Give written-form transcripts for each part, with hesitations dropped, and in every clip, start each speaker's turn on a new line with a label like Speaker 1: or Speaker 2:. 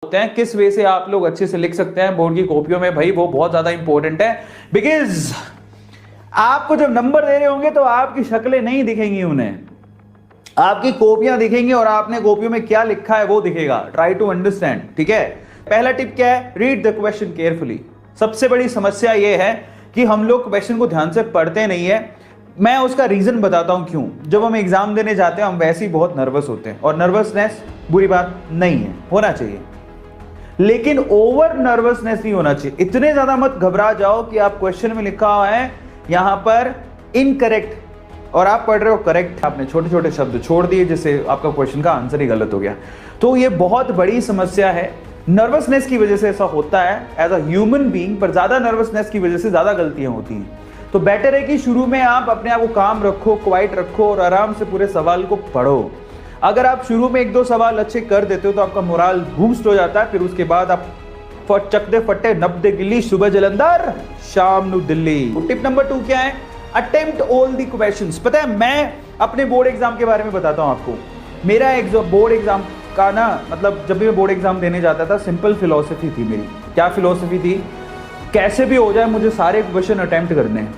Speaker 1: होते हैं, किस वे से आप लोग अच्छे से लिख सकते हैं बोर्ड की कॉपियों में, भाई वो बहुत ज्यादा इंपॉर्टेंट है। बिकॉज आपको जब नंबर दे रहे होंगे तो आपकी शक्लें नहीं दिखेंगी, उन्हें आपकी कॉपियां दिखेंगी और आपने कॉपियों में क्या लिखा है वो दिखेगा। ट्राई टू अंडरस्टैंड, ठीक है। पहला टिप क्या है, रीड द क्वेश्चन केयरफुली। सबसे बड़ी समस्या ये है कि हम लोग क्वेश्चन को ध्यान से पढ़ते नहीं है। मैं उसका रीजन बताता हूं क्यों। जब हम एग्जाम देने जाते हैं हम वैसे ही बहुत नर्वस होते हैं, और नर्वसनेस बुरी बात नहीं है, होना चाहिए, लेकिन ओवर नर्वसनेस नहीं होना चाहिए। इतने ज्यादा मत घबरा जाओ कि आप क्वेश्चन में लिखा हुआ है यहां पर इनकरेक्ट और आप पढ़ रहे हो करेक्ट, आपने छोटे छोटे शब्द छोड़ दिए जिससे आपका क्वेश्चन का आंसर ही गलत हो गया। तो ये बहुत बड़ी समस्या है। नर्वसनेस की वजह से ऐसा होता है एज अ ह्यूमन बीइंग, पर ज्यादा नर्वसनेस की वजह से ज्यादा गलतियां होती हैं। तो बेटर है कि शुरू में आप अपने आप को काम रखो, क्वाइट रखो और आराम से पूरे सवाल को पढ़ो। अगर आप शुरू में 1-2 सवाल अच्छे कर देते हो तो आपका मोराल बूस्ट हो जाता है। फिर उसके बाद आप चकदे फट्टे नब्दे गिल्ली, सुबह जलंधर शाम नु दिल्ली। टिप नंबर 2 क्या है, अटेम्प्ट ऑल द क्वेश्चंस। पता है मैं अपने बोर्ड एग्जाम के बारे में बताता हूं आपको। मेरा बोर्ड एग्जाम का ना, मतलब जब भी मैं बोर्ड एग्जाम देने जाता था, सिंपल फिलॉसफी थी मेरी। क्या फिलॉसफी थी, कैसे भी हो जाए मुझे सारे क्वेश्चन अटेम्प्ट करने हैं,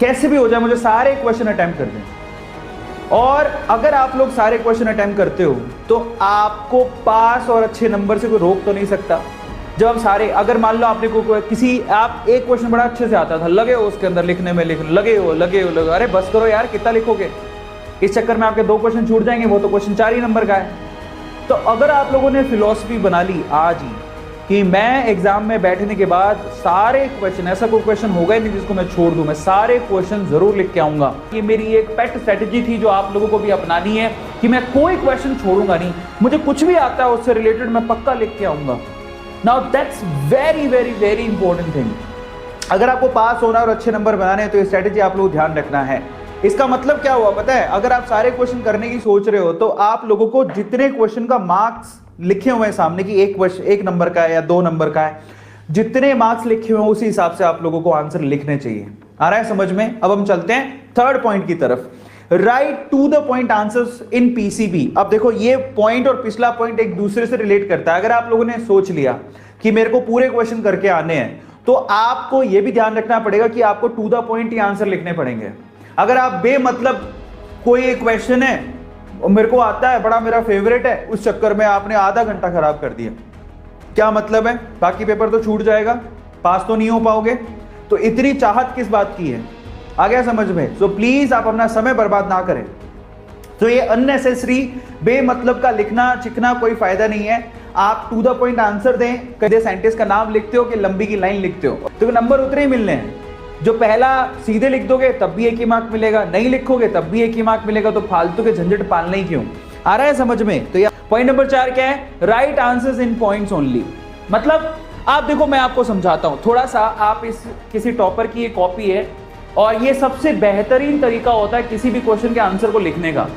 Speaker 1: कैसे भी हो जाए मुझे सारे क्वेश्चन अटेम्प्ट करने हैं। और अगर आप लोग सारे क्वेश्चन अटेम्प्ट करते हो तो आपको पास और अच्छे नंबर से कोई रोक तो नहीं सकता। जब आप सारे, अगर मान लो आपने को किसी, आप एक क्वेश्चन बड़ा अच्छे से आता था, लगे हो उसके अंदर लिखने में, लगे हो, अरे बस करो यार, कितना लिखोगे। इस चक्कर में आपके 2 क्वेश्चन छूट जाएंगे, वो तो क्वेश्चन 4 ही नंबर का है। तो अगर आप लोगों ने फिलॉसफी बना ली आज ही कि मैं एग्जाम में बैठने के बाद सारे क्वेश्चन, ऐसा कोई क्वेश्चन होगा ही नहीं जिसको मैं छोड़ दूं, मैं सारे क्वेश्चन जरूर लिख के आऊंगा। ये मेरी एक पेट स्ट्रेटजी थी जो आप लोगों को भी अपनानी है कि मैं कोई क्वेश्चन छोड़ूंगा नहीं, मुझे कुछ भी आता है उससे रिलेटेड मैं पक्का लिख के आऊंगा। Now that's very very very important thing. अगर आपको पास होना और अच्छे नंबर बनाने हैं तो ये स्ट्रेटजी आप लोगों को ध्यान रखना है। इसका मतलब क्या हुआ पता है, अगर आप सारे क्वेश्चन करने की सोच रहे हो तो आप लोगों को जितने क्वेश्चन का मार्क्स लिखे हुए हैं सामने की, एक नंबर का है या 2 नंबर का है, जितने मार्क्स लिखे हुए हैं उसी हिसाब से आप लोगों को आंसर लिखने चाहिए। आ रहा है समझ में। अब हम चलते हैं थर्ड पॉइंट की तरफ, right to the point answers in PCB. अब देखो ये पॉइंट और पिछला पॉइंट एक दूसरे से रिलेट करता है। अगर आप लोगों ने सोच लिया कि मेरे को पूरे क्वेश्चन करके आने हैं तो आपको यह भी ध्यान रखना पड़ेगा कि आपको टू द पॉइंट ही आंसर लिखने पड़ेंगे। अगर आप बेमतलब कोई एक क्वेश्चन है और मेरे को आता है, बड़ा मेरा फेवरेट है, उस चक्कर में आपने आधा घंटा खराब कर दिया, क्या मतलब है, बाकी पेपर तो छूट जाएगा, पास तो नहीं हो पाओगे। तो इतनी चाहत किस बात की है, आ गया समझ में। सो प्लीज आप अपना समय बर्बाद ना करें। तो ये अननेसेसरी बेमतलब का लिखना चिकना कोई फायदा नहीं है। आप टू द पॉइंट आंसर दें। कभी साइंटिस्ट का नाम लिखते हो कि लंबी की लाइन लिखते हो, तो नंबर उतने ही मिलने हैं। जो पहला सीधे लिख दोगे तब भी 1 ही मार्क मिलेगा, नहीं लिखोगे तब भी 1 ही मार्क मिलेगा, तो फालतू के झंझट पालने ही क्यों। आ रहा है समझ में। तो ये पॉइंट नंबर 4 क्या है, right answers in points only. मतलब आप देखो, मैं आपको समझाता हूं थोड़ा सा। आप इस किसी टॉपर की ये कॉपी है और ये सबसे बेहतरीन तरीका होता है किसी भी क्वेश्चन के आंसर को लिखने का।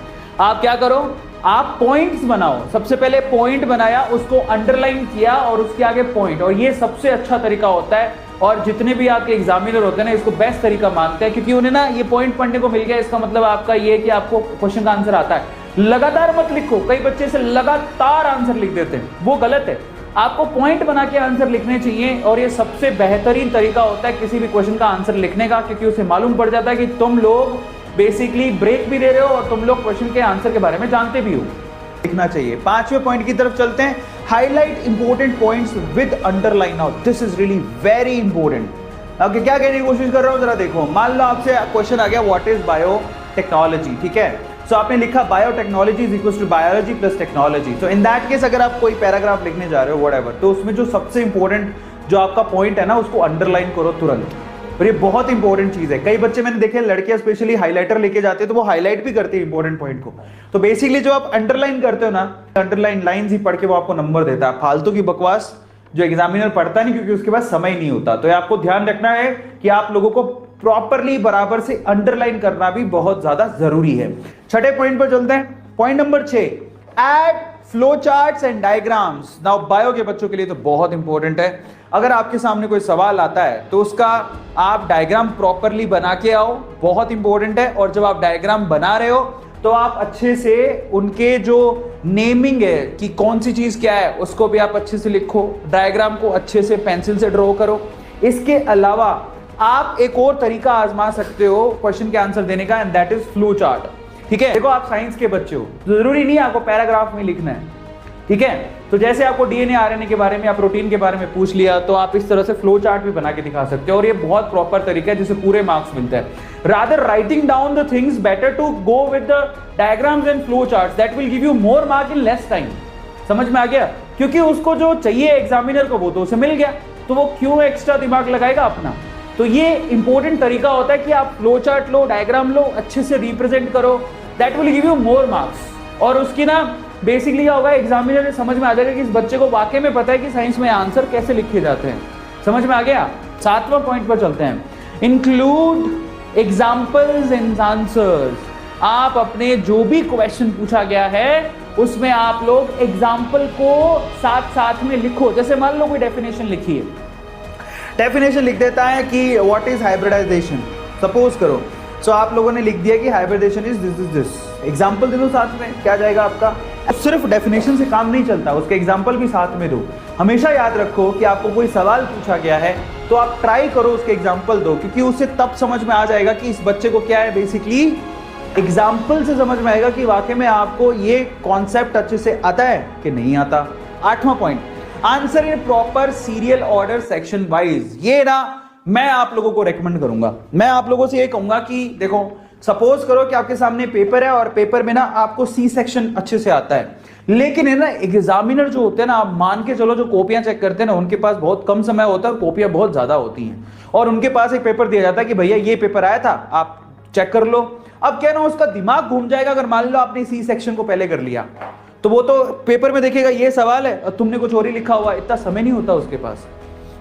Speaker 1: आप क्या करो, आप पॉइंट्स बनाओ। सबसे पहले पॉइंट बनाया, उसको अंडरलाइन किया और उसके आगे पॉइंट, और ये सबसे अच्छा तरीका होता है। और जितने भी आपके एग्जामिनर होते हैं ना, इसको बेस्ट तरीका मानते हैं, क्योंकि उन्हें ना ये पॉइंट पढ़ने को मिल गया। इसका मतलब आपका ये कि आपको क्वेश्चन का आंसर आता है। लगातार मत लिखो, कई बच्चे से लगातार आंसर लिख देते हैं, वो गलत है। आपको पॉइंट बना के आंसर लिखने चाहिए, और ये सबसे बेहतरीन तरीका होता है किसी भी क्वेश्चन का आंसर लिखने का, क्योंकि उसे मालूम पड़ जाता है कि तुम लोग बेसिकली ब्रेक भी दे रहे हो और तुम लोग क्वेश्चन के आंसर के बारे में जानते भी हो। लिखना चाहिए। 5वें पॉइंट की तरफ चलते हैं, highlight important points with underline out. This is really very important. Okay, क्या कहने की कोशिश कर रहा हूं जरा देखो। मान लो आपसे क्वेश्चन आ गया, व्हाट इज बायोटेक्नोलॉजी, ठीक है। सो आपने लिखा biotechnology is equals to biology plus technology. So in that case अगर आप कोई पैराग्राफ लिखने जा रहे हो व्हाटएवर, तो उसमें जो सबसे इंपॉर्टेंट जो आपका पॉइंट है ना, उसको अंडरलाइन करो तुरंत। और ये बहुत इंपॉर्टेंट चीज है। कई बच्चे मैंने देखे, लड़कियां स्पेशली हाइलाइटर लेके जाते हैं तो वो हाईलाइट भी करते हैं इंपॉर्टेंट पॉइंट को। तो बेसिकली जो आप अंडरलाइन करते हो ना, अंडरलाइन लाइंस ही पढ़ के वो आपको नंबर देता है। फालतू की बकवास जो एग्जामिनर पढ़ता नहीं, क्योंकि उसके पास समय नहीं होता। तो आपको ध्यान रखना है कि आप लोगों को प्रॉपरली बराबर से अंडरलाइन करना भी बहुत ज्यादा जरूरी है। 6ठे पॉइंट पर चलते हैं, point number 6, add flow charts and diagrams. Now bio के बच्चों के लिए तो बहुत इंपॉर्टेंट है। अगर आपके सामने कोई सवाल आता है तो उसका आप डायग्राम प्रॉपरली बना के आओ, बहुत इंपॉर्टेंट है। और जब आप डायग्राम बना रहे हो तो आप अच्छे से उनके जो नेमिंग है कि कौन सी चीज क्या है उसको भी आप अच्छे से लिखो, डायग्राम को अच्छे से पेंसिल से ड्रॉ करो। इसके अलावा आप एक और तरीका आजमा सकते हो क्वेश्चन के आंसर देने का, and that is flow chart. ठीक है, देखो आप साइंस के बच्चे हो, जरूरी नहीं है आपको पैराग्राफ में लिखना है। ठीक है, तो जैसे आपको डीएनए आरएनए के बारे में या प्रोटीन के बारे में पूछ लिया, तो आप इस तरह से फ्लो चार्ट भी बना के दिखा सकते हो, और ये बहुत प्रॉपर तरीका है जिससे पूरे मार्क्स मिलते हैं। Rather writing down the things, better to go with the diagrams and flow charts, that will give you more mark in less time. समझ में आ गया? क्योंकि उसको जो चाहिए एग्जामिनर को वो तो उसे मिल गया, तो वो क्यों एक्स्ट्रा दिमाग लगाएगा अपना। तो ये इंपॉर्टेंट तरीका होता है कि आप फ्लो चार्ट लो, डायग्राम लो, अच्छे से रिप्रेजेंट करो, that will give you more marks. और उसकी ना बेसिकली क्या होगा, एग्जामिनर समझ में आ जाएगा कि इस बच्चे को वाकई में पता है कि साइंस में आंसर कैसे लिखे जाते हैं। समझ में आ गया? 7वां पॉइंट पर चलते हैं, इंक्लूड एग्जाम्पल्स इन आंसर्स। आप अपने जो भी क्वेश्चन पूछा गया है उसमें आप लोग एग्जाम्पल को साथ साथ में लिखो। जैसे मान लो कोई डेफिनेशन लिखी है, डेफिनेशन लिख देता है कि व्हाट इज हाइब्रिडाइजेशन, सपोज करो। सो आप लोगों ने लिख दिया कि hybridisation is this is this, example दे दो साथ में, क्या जाएगा आपका? सिर्फ डेफिनेशन से काम नहीं चलता, उसके एग्जाम्पल भी साथ में दो। हमेशा याद रखो कि आपको कोई सवाल पूछा गया है तो आप ट्राई करो उसके एग्जाम्पल दो, क्योंकि उससे तब समझ में आ जाएगा कि इस बच्चे को क्या है, बेसिकली एग्जाम्पल से समझ में आएगा कि वाकई में आपको ये कॉन्सेप्ट अच्छे से आता है कि नहीं आता। 8वां point, answer in proper serial order section wise. ये ना मैं आप लोगों को रेकमेंड करूंगा, मैं आप लोगों से ये कहूंगा कि देखो सपोज करो कि आपके सामने पेपर है और पेपर में ना आपको सी सेक्शन अच्छे से आता है, लेकिन है ना एग्जामिनर जो होते हैं ना, आप मान के चलो जो कॉपियां चेक करते हैं ना, उनके पास बहुत कम समय होता है, कॉपियां बहुत ज्यादा होती हैं, और उनके पास एक पेपर दिया जाता है कि भैया ये पेपर आया था, आप चेक कर लो। अब क्या ना उसका दिमाग घूम जाएगा, अगर मान लो आपने सी सेक्शन को पहले कर लिया तो वो तो पेपर में देखेगा ये सवाल है और तुमने कुछ और ही लिखा हुआ, इतना समय नहीं होता उसके पास,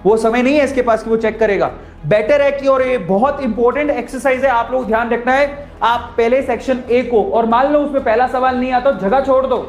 Speaker 1: वो समय नहीं है इसके पास कि वो चेक करेगा। बेटर है कि, और ये बहुत इंपॉर्टेंट एक्सरसाइज है, आप लोग ध्यान रखना है, आप पहले सेक्शन ए को, और मान लो उसमें पहला सवाल नहीं आता तो जगह छोड़ दो,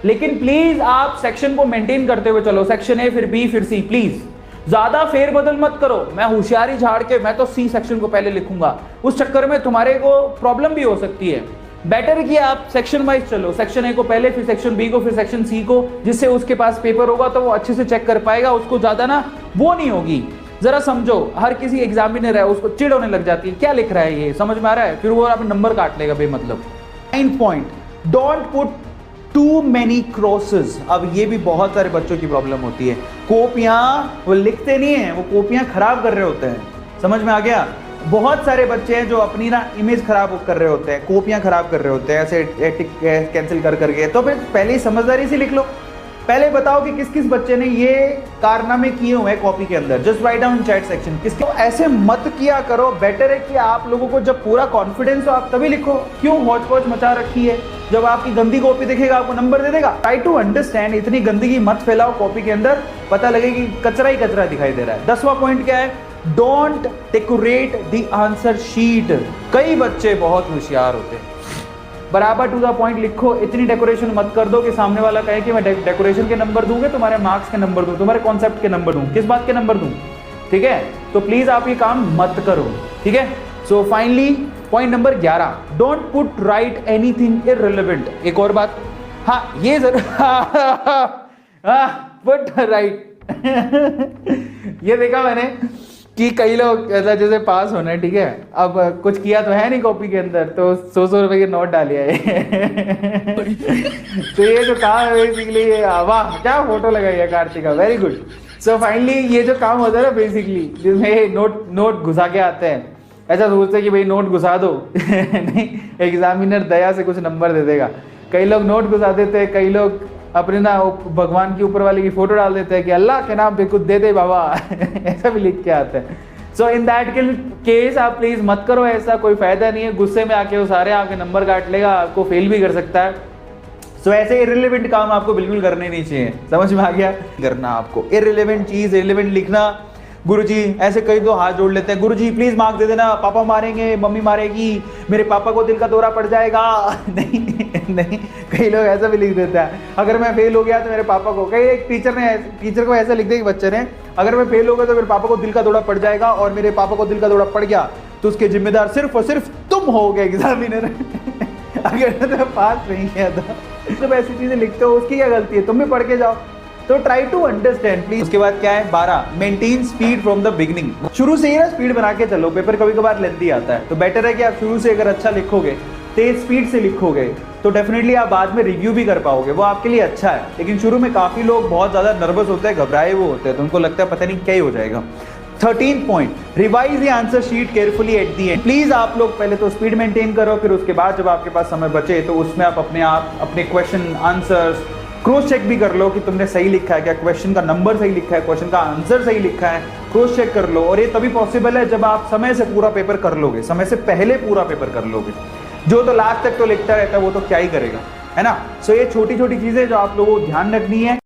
Speaker 1: लेकिन प्लीज आप सेक्शन को मेंटेन करते हुए चलो, सेक्शन ए फिर बी फिर सी, प्लीज ज्यादा फेरबदल मत करो। मैं होशियारी झाड़ के मैं तो सी सेक्शन को पहले लिखूंगा, उस चक्कर में तुम्हारे को प्रॉब्लम भी हो सकती है। बेटर कि आप सेक्शन वाइज चलो, सेक्शन ए को पहले, फिर सेक्शन बी को, फिर सेक्शन सी को, जिससे उसके पास पेपर होगा तो वो अच्छे से चेक कर पाएगा, उसको ज्यादा ना वो नहीं होगी। जरा समझो, हर किसी एग्जामिनर है उसको चिढ़ होने लग जाती है, क्या लिख रहा है ये, समझ में आ रहा है, फिर वो आप नंबर काट लेगा बेमतलब। 9 point, don't put too many crosses. अब ये भी बहुत सारे बच्चों की प्रॉब्लम होती है, कॉपियां वो लिखते नहीं है, वो कॉपियां खराब कर रहे होते हैं। समझ में आ गया? बहुत सारे बच्चे हैं जो अपनी ना इमेज खराब कर रहे होते हैं, कॉपियां खराब कर रहे होते हैं ऐसे टिक कैंसिल कर करके। तो फिर पहले ही समझदारी से लिख लो, पहले बताओ कि किस किस बच्चे ने ये कारनामे किए हुए हैं कॉपी के अंदर, just write down chat section किसके। तो ऐसे मत किया करो, बेटर है कि आप लोगों को जब पूरा कॉन्फिडेंस हो आप तभी लिखो। क्यों हौच पौच मचा रखी है, जब आपकी गंदी कॉपी देखेगा आपको नंबर दे देगा। ट्राई टू अंडरस्टैंड, इतनी गंदगी मत फैलाओ कॉपी के अंदर, पता लगे कि कचरा ही कचरा दिखाई दे रहा है। 10वां पॉइंट क्या है, don't decorate the answer sheet. कई बच्चे बहुत होशियार होते हैं, बराबर टू द पॉइंट लिखो, इतनी डेकोरेशन मत कर दो कि सामने वाला कहे कि मैं डेकोरेशन के नंबर दूंगे, तुम्हारे मार्क्स के नंबर दूं, तुम्हारे कॉन्सेप्ट के नंबर दूं, किस बात के नंबर दूं। ठीक है, तो प्लीज आप ये काम मत करो। ठीक है, so finally point number 11, don't put right anything irrelevant. एक और बात, हाँ ये जरूर पुट राइट ये देखा मैंने कि कई लोग ऐसा जैसे पास होना है, ठीक है, अब कुछ किया तो है नहीं कॉपी के अंदर, तो 100 रुपए के नोट डालिए तो ये जो काम है बेसिकली, वाह क्या फोटो लगाई है Kartika, very good. So finally ये जो काम होता है ना बेसिकली, जिसमें नोट घुसा के आते हैं, ऐसा सोचते हैं कि भाई नोट घुसा दो नहीं, एग्जामिनर दया से कुछ नंबर दे देगा। कई लोग नोट घुसा देते हैं, कई लोग अपने ना भगवान की ऊपर वाले की फोटो डाल देते हैं कि अल्लाह के नाम पे कुछ दे दे बाबा ऐसा भी लिख के आते हैं। सो इन दैट केस आप प्लीज मत करो ऐसा, कोई फायदा नहीं है, गुस्से में आके वो सारे आपके नंबर काट लेगा, आपको फेल भी कर सकता है। सो ऐसे इररिलेवेंट काम आपको बिल्कुल करने नहीं चाहिए, समझ में आ गया? करना आपको इररिलेवेंट चीज, इररिलेवेंट लिखना। गुरुजी ऐसे कई तो हाथ जोड़ लेते हैं, गुरुजी प्लीज मार्क्स दे देना, पापा मारेंगे, मम्मी मारेगी, मेरे पापा को दिल का दौरा पड़ जाएगा नहीं नहीं, कई लोग ऐसा भी लिख देता है, अगर मैं फेल हो गया तो मेरे पापा को, कई एक टीचर को ऐसा लिख दिया बच्चे ने, अगर मैं फेल हो गया तो मेरे पापा को दिल का दौरा पड़ जाएगा, और मेरे पापा को दिल का दौरा पड़ गया तो उसके जिम्मेदार सिर्फ और सिर्फ तुम होगे एग्जामिनर अगर तो पास नहीं किया था, जब ऐसी चीजें लिखते हो उसकी क्या गलती है, तुम भी पढ़ के जाओ। तो ट्राई टू अंडरस्टैंड प्लीज। उसके बाद क्या है 12, maintain speed from the beginning. शुरू से ही ना स्पीड बना के चलो, पेपर कभी कभार लेंथी आता है, तो बेटर है कि आप शुरू से अगर अच्छा लिखोगे, तेज स्पीड से लिखोगे, तो डेफिनेटली आप बाद में रिव्यू भी कर पाओगे, वो आपके लिए अच्छा है। लेकिन शुरू में काफी लोग बहुत ज्यादा नर्वस होते हैं, घबराए हुए होते हैं, तो उनको लगता है पता नहीं क्या ही हो जाएगा। 13th point, revise the answer sheet carefully at the end. Please आप लोग पहले तो स्पीड मेंटेन करो, फिर उसके बाद जब आपके पास समय बचे तो उसमें आप अपने क्वेश्चन आंसर्स क्रॉस चेक भी कर लो कि तुमने सही लिखा है क्या, क्वेश्चन का नंबर सही लिखा है, क्वेश्चन का आंसर सही लिखा है, क्रॉस चेक कर लो। और ये तभी पॉसिबल है जब आप समय से पूरा पेपर कर लोगे, समय से पहले पूरा पेपर कर लोगे। जो तो लास्ट तक तो लिखता रहता है वो तो क्या ही करेगा, है ना। सो ये छोटी छोटी चीजें जो आप लोगों को ध्यान रखनी है।